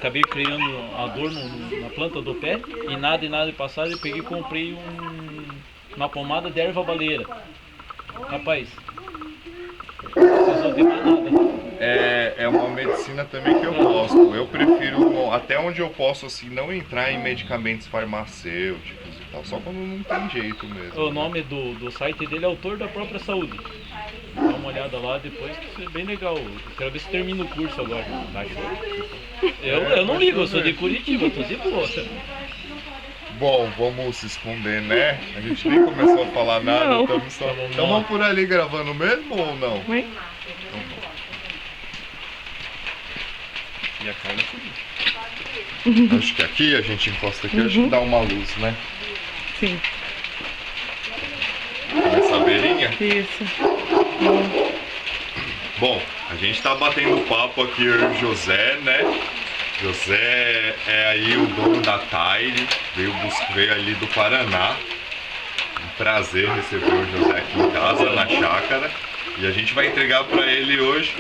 acabei criando a dor na planta do pé e nada de passar, eu peguei e comprei uma pomada de erva baleeira. Rapaz, não precisou de mais nada. É uma medicina também que eu gosto. Eu prefiro, até onde eu posso, assim, não entrar em medicamentos farmacêuticos e tal. Só quando não tem jeito mesmo. O nome do site dele é Autor da Própria Saúde. Dá uma olhada lá depois, que é bem legal. Quero ver se termina o curso agora. Eu não ligo, eu sou de Curitiba, tô de boa. Bom, vamos se esconder, né? A gente nem começou a falar nada. Não. Estamos por ali gravando mesmo ou não? Oi? E a Carla subiu. Acho que aqui, a gente encosta aqui, acho que dá uma luz, né? Sim. Nessa beirinha. Isso. Bom, a gente tá batendo papo aqui, eu e o José, né? José é aí o dono da Tire, veio ali do Paraná. Um prazer receber o José aqui em casa, na chácara. E a gente vai entregar para ele hoje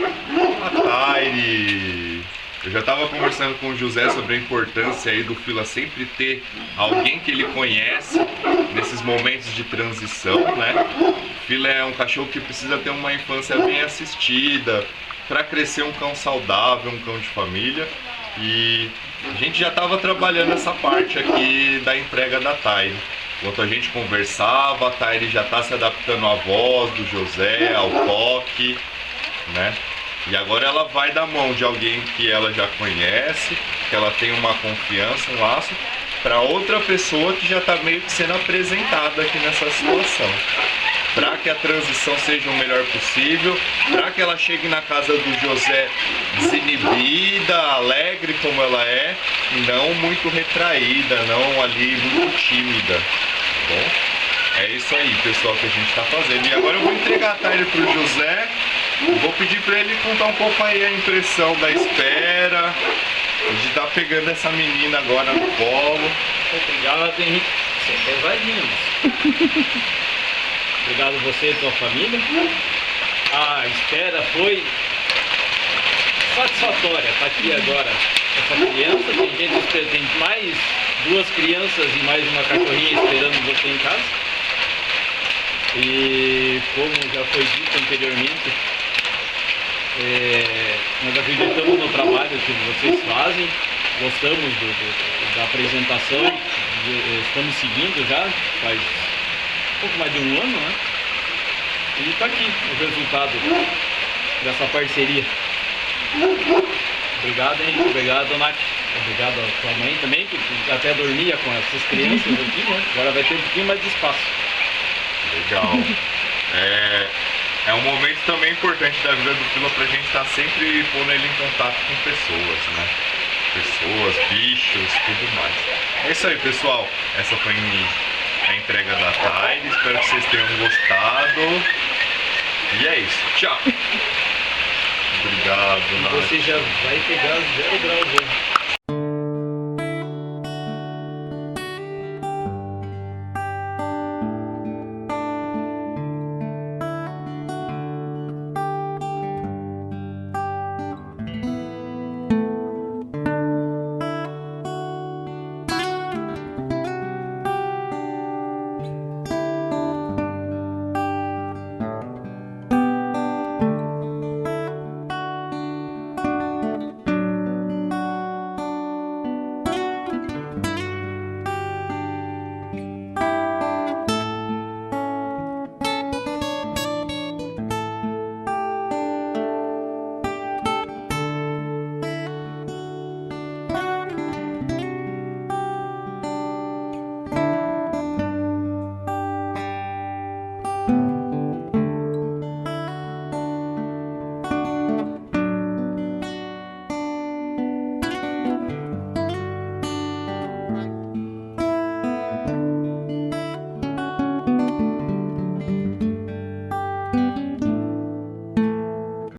a Tire. Eu já estava conversando com o José sobre a importância aí do Fila sempre ter alguém que ele conhece nesses momentos de transição, né? O Fila é um cachorro que precisa ter uma infância bem assistida, para crescer um cão saudável, um cão de família. E a gente já estava trabalhando essa parte aqui da entrega da Tire. Enquanto a gente conversava, a Tire já está se adaptando à voz do José, ao toque, né? E agora ela vai da mão de alguém que ela já conhece, que ela tem uma confiança, um laço, para outra pessoa que já está meio que sendo apresentada aqui nessa situação. Para que a transição seja o melhor possível, para que ela chegue na casa do José desinibida, alegre como ela é, e não muito retraída, não ali muito tímida. Tá bom? É isso aí, pessoal, que a gente está fazendo. E agora eu vou entregar a Tire pro José. Vou pedir para ele contar um pouco aí a impressão da espera, de estar pegando essa menina agora no colo. Obrigado, Henrique. Você é pesadinho. Obrigado você e sua família. A espera foi satisfatória. Está aqui agora essa criança. Tem gente esperando, tem mais 2 crianças e mais uma cachorrinha esperando você em casa. E como já foi dito anteriormente, nós acreditamos no trabalho que vocês fazem, gostamos da apresentação, estamos seguindo já faz um pouco mais de um ano, né? E está aqui o resultado dessa parceria. Obrigado, Henrique. Obrigado, Nath. Obrigado à sua mãe também, que até dormia com essas crianças aqui, né? Agora vai ter um pouquinho mais de espaço. Legal. É um momento também importante da vida do Fila pra gente estar sempre pondo ele em contato com pessoas, né? Pessoas, bichos, tudo mais. É isso aí, pessoal. Essa foi a entrega da Tire. Espero que vocês tenham gostado. E é isso. Tchau. Obrigado, Nath. Você já vai pegar 0 graus hoje.